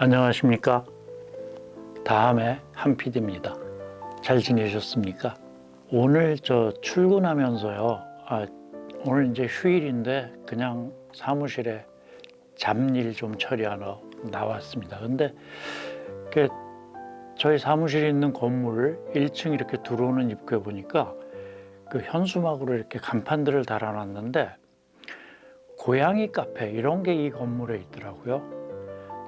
안녕하십니까. 다음에 한PD입니다. 잘 지내셨습니까? 오늘 저 출근하면서요. 오늘 이제 휴일인데 그냥 사무실에 잡일 좀 처리하러 나왔습니다. 근데 저희 사무실에 있는 건물 1층 이렇게 들어오는 입구에 보니까 그 현수막으로 이렇게 간판들을 달아놨는데 고양이 카페 이런 게 이 건물에 있더라고요.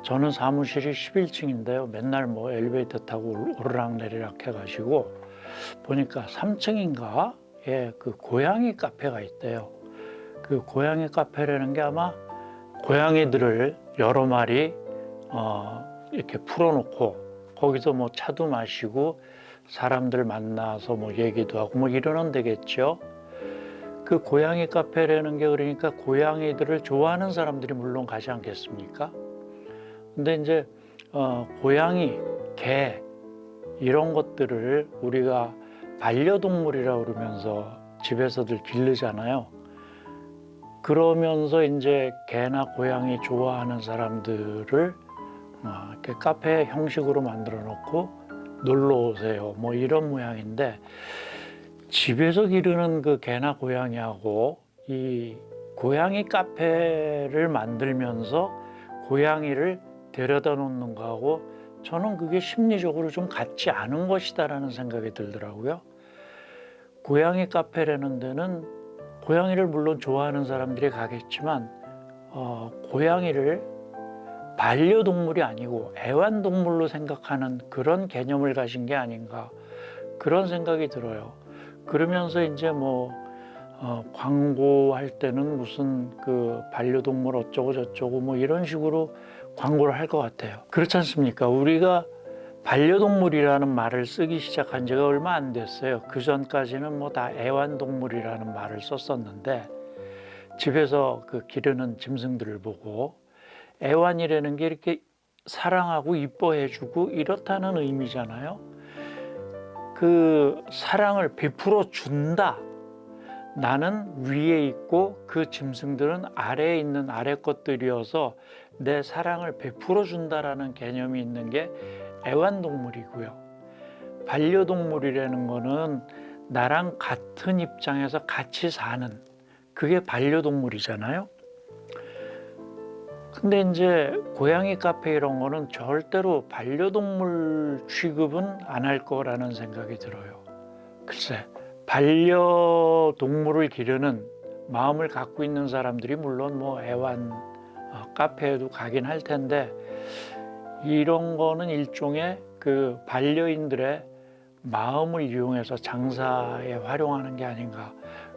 저는 사무실이 11층인데요. 맨날 뭐 엘리베이터 타고 오르락내리락 해가지고 보니까 3층인가? 예, 그 고양이 카페가 있대요. 그 고양이 카페라는 게 아마 고양이들을 여러 마리 이렇게 풀어놓고 거기서 뭐 차도 마시고 사람들 만나서 뭐 얘기도 하고 뭐 이러는 데겠죠. 그 고양이 카페라는 게 그러니까 고양이들을 좋아하는 사람들이 물론 가지 않겠습니까? 근데 이제 고양이, 개 이런 것들을 우리가 반려동물이라고 그러면서 집에서들 기르잖아요. 그러면서 이제 개나 고양이 좋아하는 사람들을 이렇게 카페 형식으로 만들어 놓고 놀러 오세요. 뭐 이런 모양인데 집에서 기르는 그 개나 고양이하고 이 고양이 카페를 만들면서 고양이를 데려다 놓는 거하고 저는 그게 심리적으로 좀 같지 않은 것이다라는 생각이 들더라고요. 고양이 카페라는 데는 고양이를 물론 좋아하는 사람들이 가겠지만 고양이를 반려동물이 아니고 애완동물로 생각하는 그런 개념을 가진 게 아닌가 그런 생각이 들어요. 그러면서 이제 광고할 때는 무슨 그 반려동물 어쩌고 저쩌고 뭐 이런 식으로 광고를 할 것 같아요. 그렇지 않습니까? 우리가 반려동물이라는 말을 쓰기 시작한 지가 얼마 안 됐어요. 그 전까지는 뭐 다 애완동물이라는 말을 썼었는데 집에서 그 기르는 짐승들을 보고 애완이라는 게 이렇게 사랑하고 이뻐해주고 이렇다는 의미잖아요. 그 사랑을 베풀어 준다. 나는 위에 있고 그 짐승들은 아래에 있는 아래 것들이어서 내 사랑을 베풀어 준다라는 개념이 있는 게 애완동물이고요. 반려동물이라는 거는 나랑 같은 입장에서 같이 사는 그게 반려동물이잖아요. 근데 이제 고양이 카페 이런 거는 절대로 반려동물 취급은 안 할 거라는 생각이 들어요. 글쎄, 반려동물을 기르는 마음을 갖고 있는 사람들이 물론 뭐 애완 카페에도 가긴 할 텐데 이런 거는 일종의 그 반려인들의 마음을 이용해서 장사에 활용하는 게 아닌가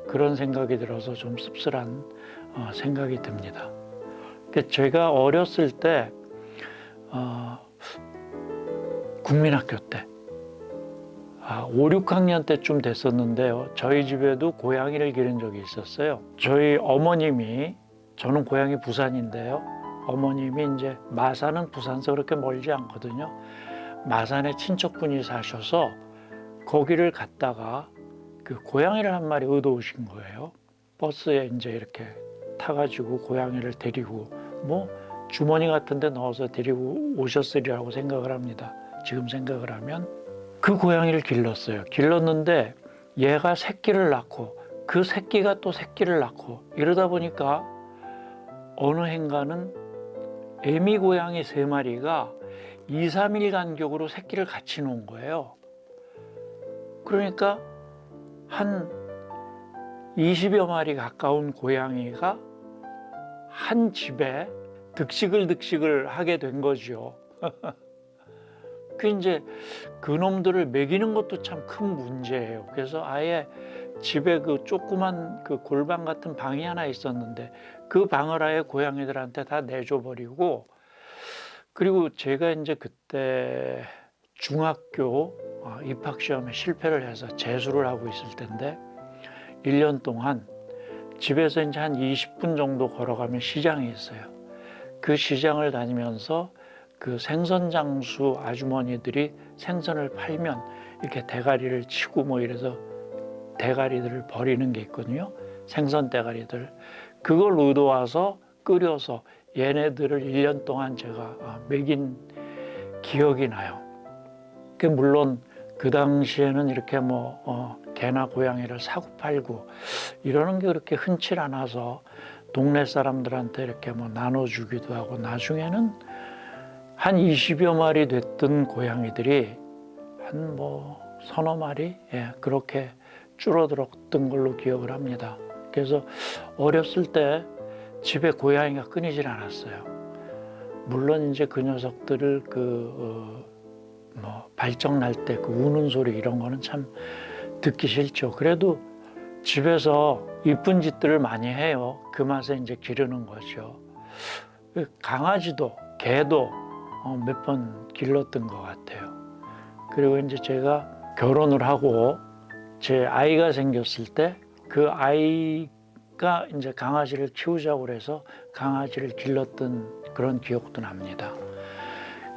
그런 생각이 들어서 좀 씁쓸한 생각이 듭니다. 제가 어렸을 때 국민학교 때 5, 6학년 때쯤 됐었는데요. 저희 집에도 고양이를 기른 적이 있었어요. 저희 어머님이, 저는 고향이 부산인데요. 어머님이 이제 마산은 부산서 그렇게 멀지 않거든요. 마산에 친척분이 사셔서 거기를 갔다가 그 고양이를 한 마리 얻어오신 거예요. 버스에 이제 이렇게 타가지고 고양이를 데리고 뭐 주머니 같은 데 넣어서 데리고 오셨으리라고 생각을 합니다. 지금 생각을 하면. 그 고양이를 길렀어요. 길렀는데 얘가 새끼를 낳고 그 새끼가 또 새끼를 낳고 이러다 보니까 어느 해인가는 애미 고양이 3마리가 2, 3일 간격으로 새끼를 같이 놓은 거예요. 그러니까 한 20여 마리 가까운 고양이가 한 집에 득식을 하게 된 거죠. 그 이제 그놈들을 먹이는 것도 참 큰 문제예요. 그래서 아예 집에 그 조그만 그 골방 같은 방이 하나 있었는데 그 방을 아예 고양이들한테 다 내줘버리고 그리고 제가 이제 그때 중학교 입학시험에 실패를 해서 재수를 하고 있을 텐데 1년 동안 집에서 이제 한 20분 정도 걸어가면 시장이 있어요. 그 시장을 다니면서 그 생선 장수 아주머니들이 생선을 팔면 이렇게 대가리를 치고 뭐 이래서 대가리들을 버리는 게 있거든요. 생선 대가리들. 그걸 얻어와서 끓여서 얘네들을 1년 동안 제가 먹인 기억이 나요. 물론 그 당시에는 이렇게 개나 고양이를 사고 팔고 이러는 게 그렇게 흔치 않아서 동네 사람들한테 이렇게 나눠주기도 하고, 나중에는 한 20여 마리 됐던 고양이들이 한 서너 마리, 그렇게 줄어들었던 걸로 기억을 합니다. 그래서 어렸을 때 집에 고양이가 끊이질 않았어요. 물론 이제 그 녀석들을 발정 날 때 그 우는 소리 이런 거는 참 듣기 싫죠. 그래도 집에서 이쁜 짓들을 많이 해요. 그 맛에 이제 기르는 거죠. 강아지도 개도 몇 번 길렀던 것 같아요. 그리고 이제 제가 결혼을 하고 제 아이가 생겼을 때 그 아이가 이제 강아지를 키우자고 그래서 강아지를 길렀던 그런 기억도 납니다.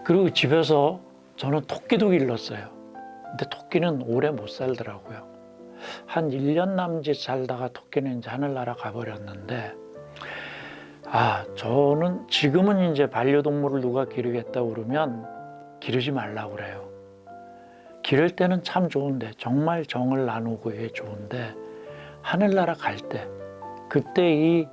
그리고 집에서 저는 토끼도 길렀어요. 근데 토끼는 오래 못 살더라고요. 한 1년 남짓 살다가 토끼는 이제 하늘나라 가버렸는데, 저는 지금은 이제 반려동물을 누가 기르겠다고 그러면 기르지 말라고 그래요. 기를 때는 참 좋은데, 정말 정을 나누고 이게 좋은데, 하늘나라 갈 때, 그때 이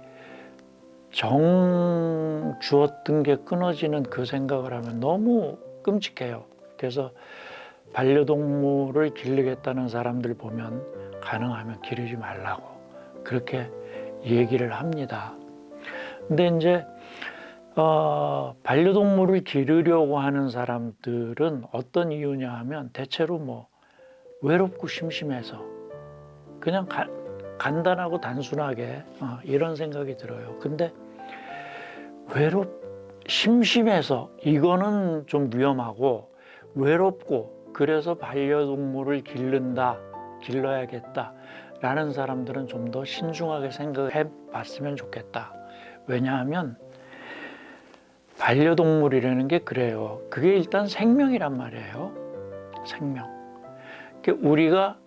정 주었던 게 끊어지는 그 생각을 하면 너무 끔찍해요. 그래서 반려동물을 기르겠다는 사람들 보면 가능하면 기르지 말라고 그렇게 얘기를 합니다. 근데 이제 반려동물을 기르려고 하는 사람들은 어떤 이유냐 하면 대체로 외롭고 심심해서 그냥 간단하고 단순하게 이런 생각이 들어요. 근데 심심해서 이거는 좀 위험하고, 외롭고 그래서 반려동물을 길러야겠다라는 사람들은 좀 더 신중하게 생각해 봤으면 좋겠다. 왜냐하면 반려동물이라는 게 그래요. 그게 일단 생명이란 말이에요. 생명. 우리가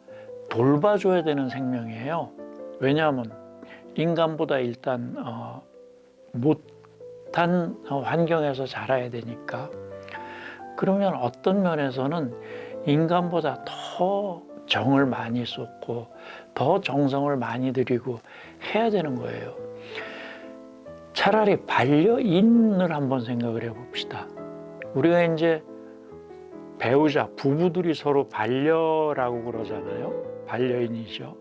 돌봐줘야 되는 생명이에요. 왜냐하면 인간보다 일단 못한 환경에서 자라야 되니까. 그러면 어떤 면에서는 인간보다 더 정을 많이 쏟고 더 정성을 많이 들이고 해야 되는 거예요. 차라리 반려인을 한번 생각을 해봅시다. 우리가 이제 배우자, 부부들이 서로 반려라고 그러잖아요. 반려인이죠.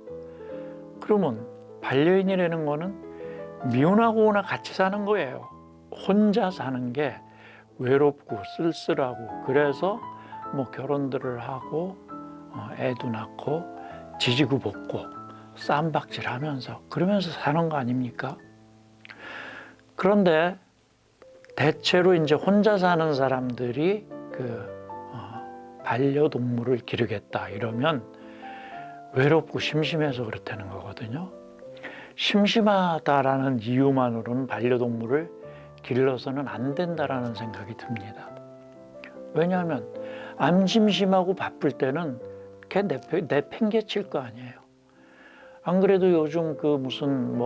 그러면 반려인이라는 거는 미혼하고나 같이 사는 거예요. 혼자 사는 게 외롭고 쓸쓸하고, 그래서 결혼들을 하고 애도 낳고 지지고 볶고 쌈박질하면서 그러면서 사는 거 아닙니까? 그런데 대체로 이제 혼자 사는 사람들이 반려동물을 기르겠다 이러면 외롭고 심심해서 그렇다는 거거든요. 심심하다라는 이유만으로는 반려동물을 길러서는 안 된다라는 생각이 듭니다. 왜냐하면 안 심심하고 바쁠 때는 걔 내팽개칠 거 아니에요. 안 그래도 요즘 무슨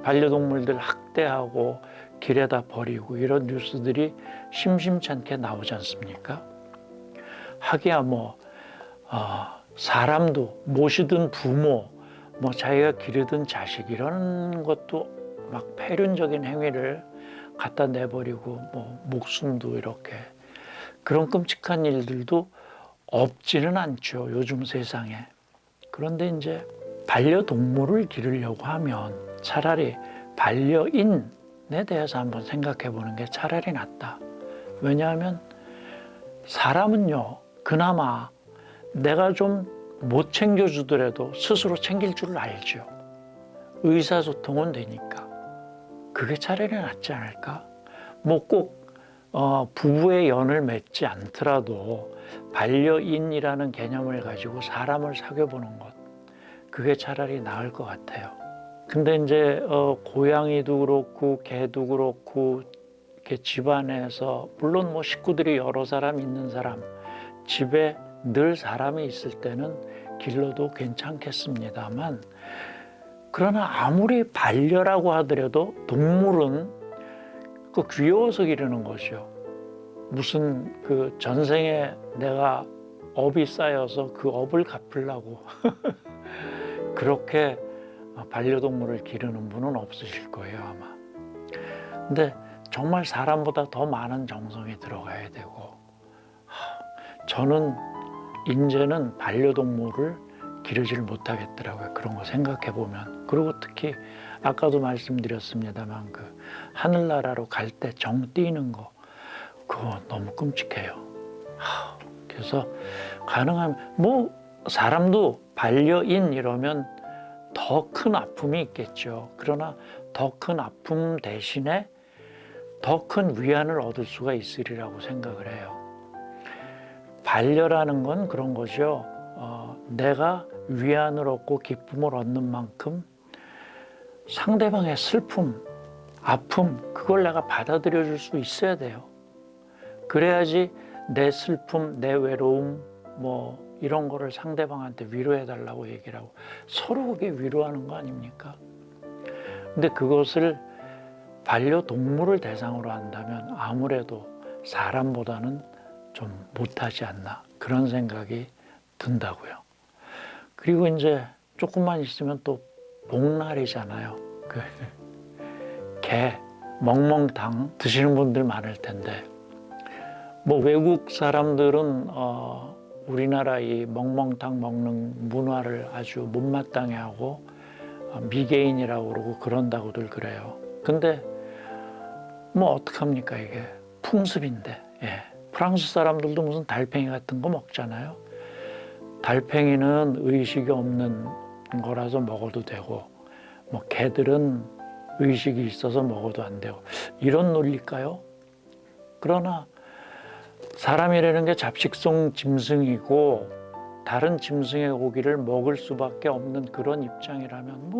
반려동물들 학대하고 길에다 버리고 이런 뉴스들이 심심찮게 나오지 않습니까? 하기야 사람도 모시던 부모, 자기가 기르던 자식 이런 것도 막 폐륜적인 행위를 갖다 내버리고 목숨도 이렇게, 그런 끔찍한 일들도 없지는 않죠, 요즘 세상에. 그런데 이제 반려동물을 기르려고 하면 차라리 반려인에 대해서 한번 생각해 보는 게 차라리 낫다. 왜냐하면 사람은요, 그나마 내가 좀 못 챙겨주더라도 스스로 챙길 줄 알죠. 의사소통은 되니까. 그게 차라리 낫지 않을까? 꼭 부부의 연을 맺지 않더라도 반려인이라는 개념을 가지고 사람을 사귀어보는 것, 그게 차라리 나을 것 같아요. 근데 이제 고양이도 그렇고 개도 그렇고 이렇게 집안에서, 물론 식구들이 여러 사람 있는 사람, 집에 늘 사람이 있을 때는 길러도 괜찮겠습니다만, 그러나 아무리 반려라고 하더라도 동물은 그 귀여워서 기르는 거죠. 무슨 그 전생에 내가 업이 쌓여서 그 업을 갚으려고 그렇게 반려동물을 기르는 분은 없으실 거예요, 아마. 근데 정말 사람보다 더 많은 정성이 들어가야 되고, 저는 이제는 반려동물을 기르지를 못하겠더라고요. 그런 거 생각해 보면. 그리고 특히 아까도 말씀드렸습니다만 그 하늘나라로 갈 때 정 띄는 거, 그거 너무 끔찍해요. 그래서 가능하면 뭐 사람도 반려인 이러면 더 큰 아픔이 있겠죠. 그러나 더 큰 아픔 대신에 더 큰 위안을 얻을 수가 있으리라고 생각을 해요. 반려라는 건 그런 거죠. 내가 위안을 얻고 기쁨을 얻는 만큼 상대방의 슬픔, 아픔, 그걸 내가 받아들여 줄 수 있어야 돼요. 그래야지 내 슬픔, 내 외로움, 뭐 이런 거를 상대방한테 위로해 달라고 얘기를 하고 서로 그게 위로하는 거 아닙니까? 근데 그것을 반려동물을 대상으로 한다면 아무래도 사람보다는 좀 못하지 않나 그런 생각이 든다고요. 그리고 이제 조금만 있으면 또 복날이잖아요. 그 게, 멍멍탕 드시는 분들 많을 텐데 뭐 외국 사람들은 우리나라 이 멍멍탕 먹는 문화를 아주 못마땅해 하고 미개인이라고 그러고 그런다고들 그래요. 근데 뭐 어떡합니까 이게 풍습인데. 예. 프랑스 사람들도 무슨 달팽이 같은 거 먹잖아요. 달팽이는 의식이 없는 거라서 먹어도 되고 뭐 개들은 의식이 있어서 먹어도 안 되고 이런 논리일까요? 그러나 사람이라는 게 잡식성 짐승이고 다른 짐승의 고기를 먹을 수밖에 없는 그런 입장이라면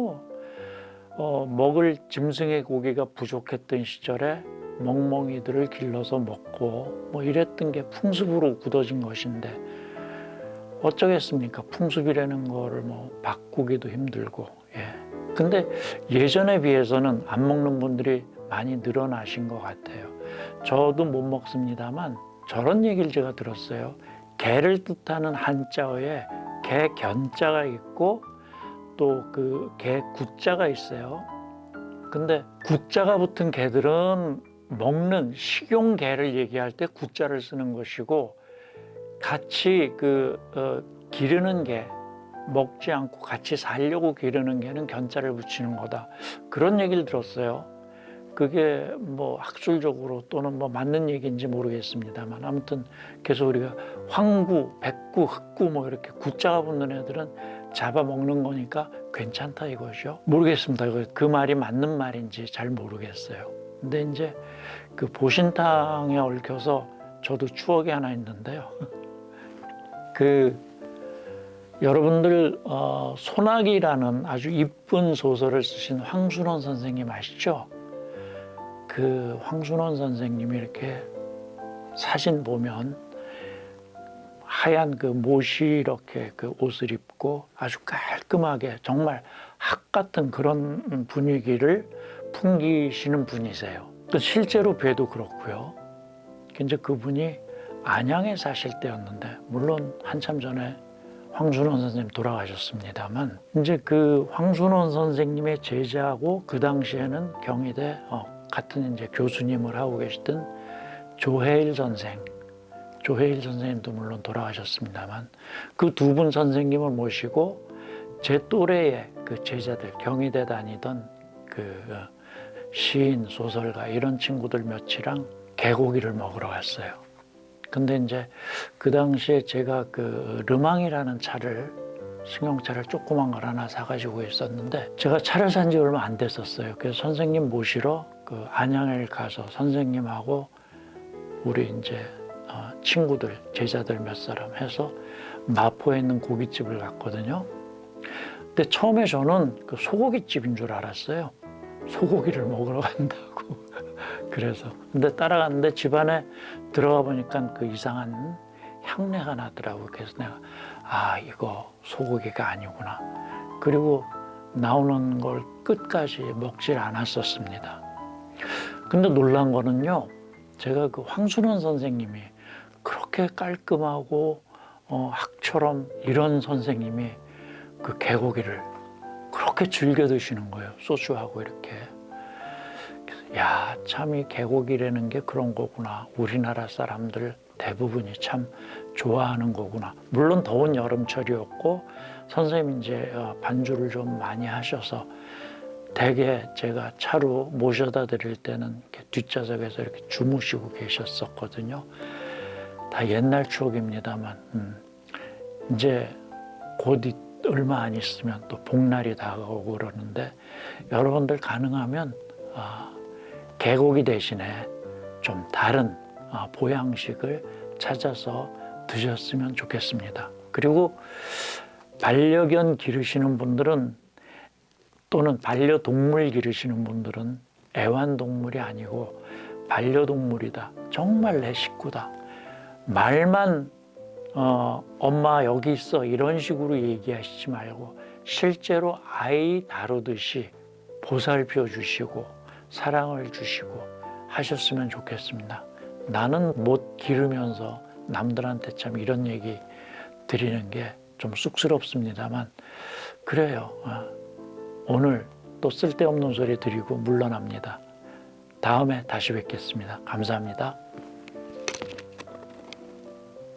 먹을 짐승의 고기가 부족했던 시절에 멍멍이들을 길러서 먹고 뭐 이랬던 게 풍습으로 굳어진 것인데 어쩌겠습니까? 풍습이라는 거를 뭐 바꾸기도 힘들고. 예. 근데 예전에 비해서는 안 먹는 분들이 많이 늘어나신 것 같아요. 저도 못 먹습니다만 저런 얘기를 제가 들었어요. 개를 뜻하는 한자어에 개 견자가 있고 또 그 개 구자가 있어요. 근데 구자가 붙은 개들은 먹는 식용개를 얘기할 때 구자를 쓰는 것이고 같이 기르는 개, 먹지 않고 같이 살려고 기르는 개는 견자를 붙이는 거다. 그런 얘기를 들었어요. 그게 뭐 학술적으로 또는 뭐 맞는 얘기인지 모르겠습니다만 아무튼 계속 우리가 황구, 백구, 흑구 뭐 이렇게 구자가 붙는 애들은 잡아먹는 거니까 괜찮다 이거죠. 모르겠습니다. 그 말이 맞는 말인지 잘 모르겠어요. 근데 이제 그 보신탕에 얽혀서 저도 추억이 하나 있는데요. 여러분들 소나기라는 아주 이쁜 소설을 쓰신 황순원 선생님 아시죠? 그 황순원 선생님이 이렇게 사진 보면 하얀 그 못이 이렇게 그 옷을 입고 아주 깔끔하게 정말 학 같은 그런 분위기를 풍기시는 분이세요. 또 실제로 뵈도 그렇고요. 이제 그분이 안양에 사실 때였는데 물론 한참 전에 황순원 선생님 돌아가셨습니다만 이제 그 황순원 선생님의 제자고 그 당시에는 경희대 같은 이제 교수님을 하고 계시던 조혜일 선생님도 물론 돌아가셨습니다만 그 두 분 선생님을 모시고 제 또래의 그 제자들 경희대 다니던 그 시인 소설가 이런 친구들 몇이랑 개고기를 먹으러 갔어요. 근데 이제 그 당시에 제가 그 르망이라는 차를 승용차를 조그만 걸 하나 사가지고 있었는데 제가 차를 산 지 얼마 안 됐었어요. 그래서 선생님 모시러 그 안양에 가서 선생님하고 우리 이제 친구들 제자들 몇 사람 해서 마포에 있는 고깃집을 갔거든요. 근데 처음에 저는 그 소고기집인 줄 알았어요. 소고기를 먹으러 간다고. 그래서 근데 따라갔는데 집안에 들어가 보니까 그 이상한 향내가 나더라고요. 그래서 내가 이거 소고기가 아니구나. 그리고 나오는 걸 끝까지 먹질 않았었습니다. 근데 놀란 거는요, 제가 그 황순원 선생님이 그렇게 깔끔하고 학처럼 이런 선생님이 그 개고기를 그렇게 즐겨 드시는 거예요. 소주하고 이렇게. 야, 참 이 개고기라는 게 그런 거구나. 우리나라 사람들 대부분이 참 좋아하는 거구나. 물론 더운 여름철이었고 선생님이 이제 반주를 좀 많이 하셔서 대개 제가 차로 모셔다 드릴 때는 이렇게 뒷좌석에서 이렇게 주무시고 계셨었거든요. 다 옛날 추억입니다만 이제 곧 얼마 안 있으면 또 복날이 다가오고 그러는데 여러분들 가능하면 개고기 대신에 좀 다른 보양식을 찾아서 드셨으면 좋겠습니다. 그리고 반려견 기르시는 분들은 또는 반려동물 기르시는 분들은 애완동물이 아니고 반려동물이다. 정말 내 식구다. 말만 엄마 여기 있어 이런 식으로 얘기하시지 말고 실제로 아이 다루듯이 보살펴 주시고 사랑을 주시고 하셨으면 좋겠습니다. 나는 못 기르면서 남들한테 참 이런 얘기 드리는 게 좀 쑥스럽습니다만 그래요. 오늘 또 쓸데없는 소리 드리고 물러납니다. 다음에 다시 뵙겠습니다. 감사합니다.